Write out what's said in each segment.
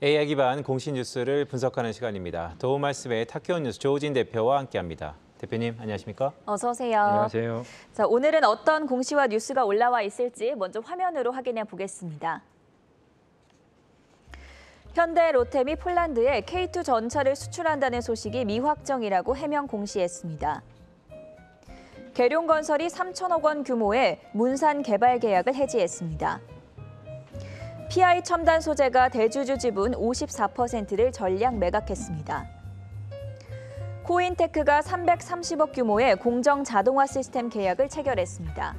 AI 기반 공시 뉴스를 분석하는 시간입니다. 도움 말씀에 타키온 뉴스 조우진 대표와 함께합니다. 대표님, 안녕하십니까? 어서 오세요. 안녕하세요. 자, 오늘은 어떤 공시와 뉴스가 올라와 있을지 먼저 화면으로 확인해 보겠습니다. 현대 로템이 폴란드에 K2 전차를 수출한다는 소식이 미확정이라고 해명 공시했습니다. 계룡건설이 3천억 원 규모의 문산 개발 계약을 해지했습니다. PI 첨단 소재가 대주주 지분 54%를 전량 매각했습니다. 코인테크가 330억 규모의 공정 자동화 시스템 계약을 체결했습니다.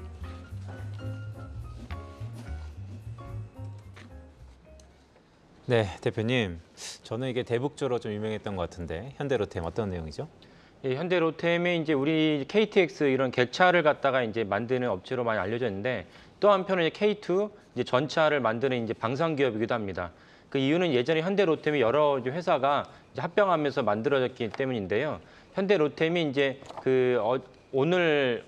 네, 대표님. 저는 이게 대북주로 좀 유명했던 것 같은데 현대로템 어떤 내용이죠? 예, 현대로템이 이제 우리 KTX 이런 객차를 갖다가 이제 만드는 업체로 많이 알려져 있는데 또 한편은 이제 K2 이제 전차를 만드는 이제 방산 기업이기도 합니다. 그 이유는 예전에 현대로템이 여러 회사가 이제 합병하면서 만들어졌기 때문인데요. 현대로템이 이제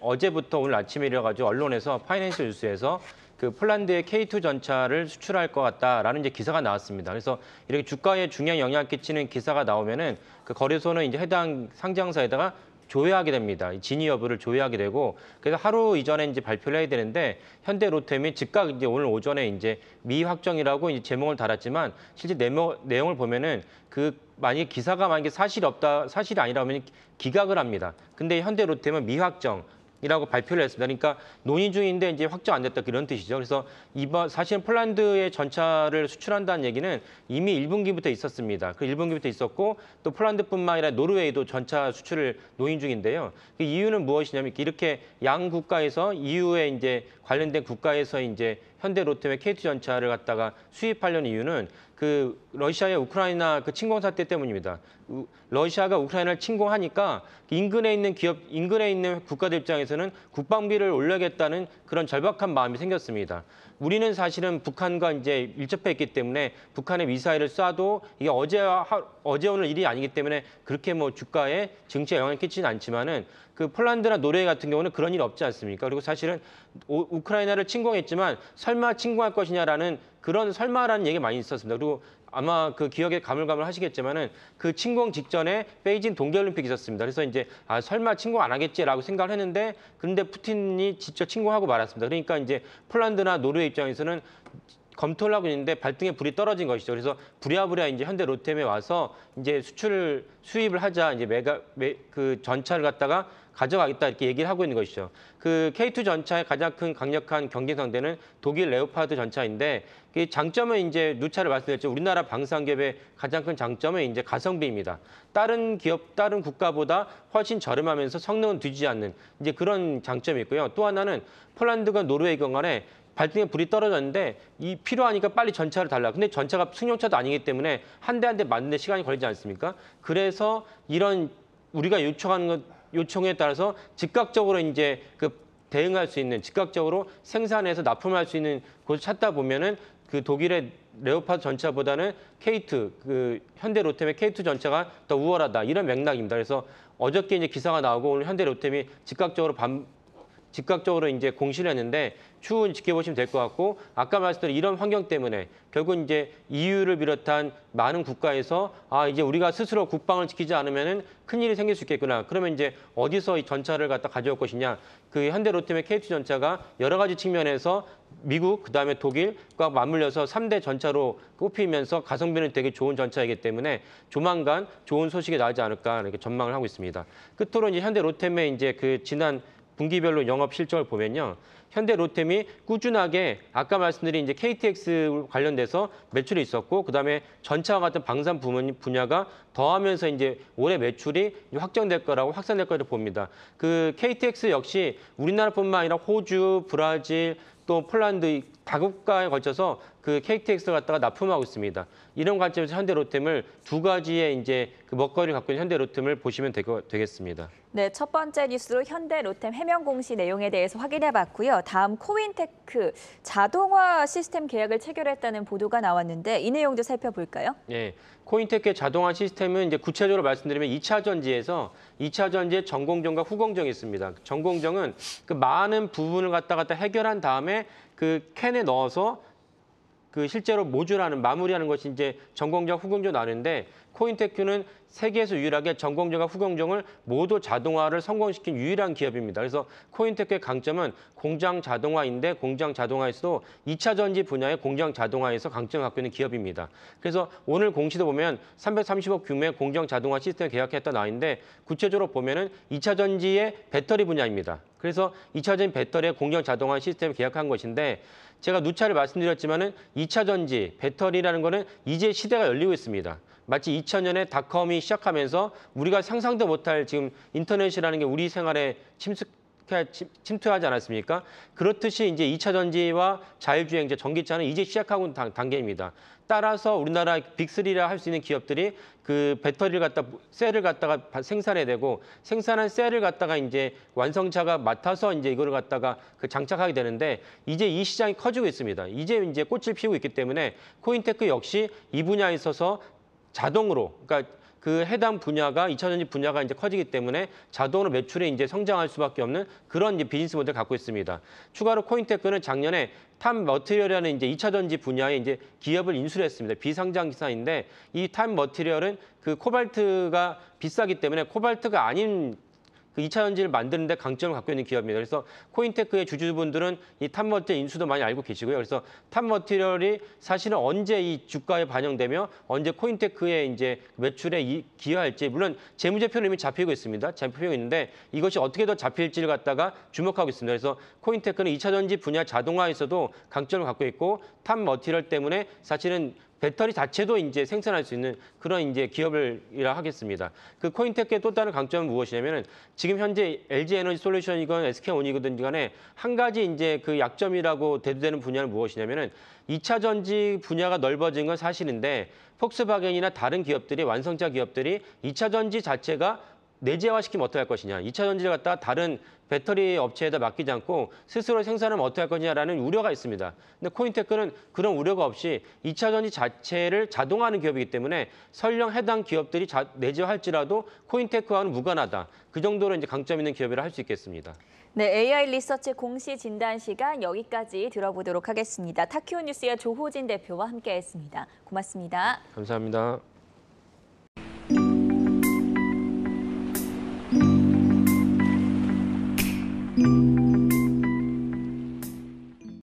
어제부터 오늘 아침에 이래가지고 언론에서 파이낸셜 뉴스에서 그 폴란드의 K2 전차를 수출할 것 같다라는 이제 기사가 나왔습니다. 그래서 이렇게 주가에 중요한 영향을 끼치는 기사가 나오면은 그 거래소는 이제 해당 상장사에다가 조회하게 됩니다. 진위 여부를 조회하게 되고 그래서 하루 이전에 이제 발표를 해야 되는데 현대로템이 즉각 이제 오늘 오전에 이제 미확정이라고 이제 제목을 달았지만 실제 내용을 보면은 만약에 기사가 사실이 아니라면 기각을 합니다. 근데 현대로템은 미확정. 이라고 발표를 했습니다. 그러니까 논의 중인데 이제 확정 안 됐다 그런 뜻이죠. 그래서 사실은 폴란드의 전차를 수출한다는 얘기는 이미 1분기부터 있었습니다. 그 1분기부터 있었고 또 폴란드뿐만 아니라 노르웨이도 전차 수출을 논의 중인데요. 그 이유는 무엇이냐면 이렇게 양 국가에서 EU에 이제 관련된 국가에서 이제 현대로템의 K2 전차를 갖다가 수입하려는 이유는 그 러시아의 우크라이나 그 침공 사태 때문입니다. 러시아가 우크라이나를 침공하니까 인근에 있는 국가들 입장에서는 국방비를 올려야겠다는 그런 절박한 마음이 생겼습니다. 우리는 사실은 북한과 이제 밀접해 있기 때문에 북한의 미사일을 쏴도 이게 어제 오늘 일이 아니기 때문에 그렇게 뭐 주가에 증시에 영향을 끼치진 않지만은 그 폴란드나 노르웨이 같은 경우는 그런 일이 없지 않습니까? 그리고 사실은 우크라이나를 침공했지만 설마 침공할 것이냐라는 그런 설마라는 얘기 많이 있었습니다. 그리고 아마 그 기억에 가물가물하시겠지만은 그 침공 직전에 베이징 동계올림픽이 있었습니다. 그래서 이제 설마 침공 안 하겠지라고 생각을 했는데 그런데 푸틴이 직접 침공하고 말았습니다. 그러니까 이제 폴란드나 노르웨이 입장에서는 검토를 하고 있는데 발등에 불이 떨어진 것이죠. 그래서 부랴부랴 이제 현대로템에 와서 이제 수입을 하자 이제 그 전차를 갖다가 가져가겠다 이렇게 얘기를 하고 있는 것이죠. 그 K2 전차의 가장 큰 강력한 경쟁 상대는 독일 레오파드 전차인데 그 장점은 이제 누차를 말씀드렸죠. 우리나라 방산기업의 가장 큰 장점은 이제 가성비입니다. 다른 국가보다 훨씬 저렴하면서 성능은 뒤지지 않는 이제 그런 장점이 있고요. 또 하나는 폴란드가 노르웨이 경간에 발등에 불이 떨어졌는데 필요하니까 빨리 전차를 달라. 근데 전차가 승용차도 아니기 때문에 한 대 한 대 맞는데 시간이 걸리지 않습니까? 그래서 이런 우리가 요청에 따라서 즉각적으로 이제 대응할 수 있는 즉각적으로 생산해서 납품할 수 있는 곳을 찾다 보면은 그 독일의 레오파드 전차보다는 K2 그 현대로템의 K2 전차가 더 우월하다 이런 맥락입니다. 그래서 어저께 이제 기사가 나오고 오늘 현대로템이 즉각적으로 이제 공시를 했는데 추후 지켜보시면 될 것 같고 아까 말씀드린 이런 환경 때문에 결국 이제 EU를 비롯한 많은 국가에서 이제 우리가 스스로 국방을 지키지 않으면은 큰일이 생길 수 있겠구나. 그러면 이제 어디서 이 전차를 갖다 가져올 것이냐. 그 현대로템의 K2 전차가 여러 가지 측면에서 미국 그다음에 독일과 맞물려서 3대 전차로 꼽히면서 가성비는 되게 좋은 전차이기 때문에 조만간 좋은 소식이 나오지 않을까 이렇게 전망을 하고 있습니다. 끝으로 이제 현대로템의 이제 그 지난 분기별로 영업 실적을 보면요. 현대로템이 꾸준하게 아까 말씀드린 이제 KTX 관련돼서 매출이 있었고 그다음에 전차와 같은 방산 분야가 더하면서 이제 올해 매출이 확정될 거라고 확산될 거라고 봅니다. 그 KTX 역시 우리나라뿐만 아니라 호주, 브라질 또 폴란드 다국가에 걸쳐서 그 KTX를 갖다가 납품하고 있습니다. 이런 관점에서 현대로템을 두 가지의 이제 그 먹거리를 갖고 있는 현대로템을 보시면 되겠습니다. 네, 첫 번째 뉴스로 현대로템 해명 공시 내용에 대해서 확인해봤고요. 다음 코인테크 자동화 시스템 계약을 체결했다는 보도가 나왔는데 이 내용도 살펴볼까요? 네, 코인테크의 자동화 시스템은 이제 구체적으로 말씀드리면 2차 전지에 전공정과 후공정이 있습니다. 전공정은 그 많은 부분을 갖다 해결한 다음에 그 캔에 넣어서 그 실제로 모듈하는 마무리하는 것이 이제 전공정, 후공정 나누는데 코인테크는 세계에서 유일하게 전공정과 후공정을 모두 자동화를 성공시킨 유일한 기업입니다. 그래서 코인테크의 강점은 공장 자동화인데 공장 자동화에서도 2차 전지 분야의 공장 자동화에서 강점을 갖고 있는 기업입니다. 그래서 오늘 공시도 보면 330억 규모의 공장 자동화 시스템 계약했다 나와 있는데 구체적으로 보면은 2차 전지의 배터리 분야입니다. 그래서 2차 전지 배터리의 공장 자동화 시스템을 계약한 것인데 제가 누차를 말씀드렸지만은 2차 전지 배터리라는 거는 이제 시대가 열리고 있습니다. 마치 2000년에 닷컴이 시작하면서 우리가 상상도 못할 지금 인터넷이라는 게 우리 생활에 침투하지 않았습니까? 그렇듯이 이제 2차 전지와 자율주행제, 전기차는 이제 시작하고 있는 단계입니다. 따라서 우리나라 빅3라 할 수 있는 기업들이 그 배터리를 갖다 셀을 갖다가 생산해야 되고 생산한 셀을 갖다가 이제 완성차가 맡아서 이제 이거를 갖다가 그 장착하게 되는데 이제 이 시장이 커지고 있습니다. 이제 꽃을 피우고 있기 때문에 코인테크 역시 이 분야에 있어서 자동으로 그러니까 그 해당 분야가 2차 전지 분야가 이제 커지기 때문에 자동으로 매출이 이제 성장할 수밖에 없는 그런 이제 비즈니스 모델을 갖고 있습니다. 추가로 코인테크는 작년에 탑 머티리얼이라는 이제 2차 전지 분야에 이제 기업을 인수를 했습니다. 비상장 기사인데 이 탑 머티리얼은 그 코발트가 비싸기 때문에 코발트가 아닌 그 2차 전지를 만드는 데 강점을 갖고 있는 기업입니다. 그래서 코인테크의 주주분들은 이 탑머티리얼 인수도 많이 알고 계시고요. 그래서 탑머티리얼이 사실은 언제 이 주가에 반영되며 언제 코인테크의 이제 매출에 기여할지 물론 재무제표는 이미 잡히고 있습니다. 잡히고 있는데 이것이 어떻게 더 잡힐지를 갖다가 주목하고 있습니다. 그래서 코인테크는 2차 전지 분야 자동화에서도 강점을 갖고 있고 탑머티리얼 때문에 사실은 배터리 자체도 이제 생산할 수 있는 그런 이제 기업이라 하겠습니다. 그 코인테크의 또 다른 강점은 무엇이냐면은 지금 현재 LG 에너지 솔루션이건 SK온이든 간에 한 가지 이제 그 약점이라고 대두되는 분야는 무엇이냐면은 2차 전지 분야가 넓어진 건 사실인데 폭스바겐이나 다른 기업들이 완성차 기업들이 2차 전지 자체가 내재화시키면 어떻게 할 것이냐. 2차 전지를 갖다가 다른 배터리 업체에다 맡기지 않고 스스로 생산하면 어떻게 할 거냐라는 우려가 있습니다. 근데 코인테크는 그런 우려가 없이 2차 전지 자체를 자동화하는 기업이기 때문에 설령 해당 기업들이 내재화할지라도 코인테크와는 무관하다. 그 정도로 이제 강점 있는 기업이라 할 수 있겠습니다. 네, AI 리서치 공시 진단 시간 여기까지 들어보도록 하겠습니다. 타키오 뉴스의 조호진 대표와 함께했습니다. 고맙습니다. 감사합니다.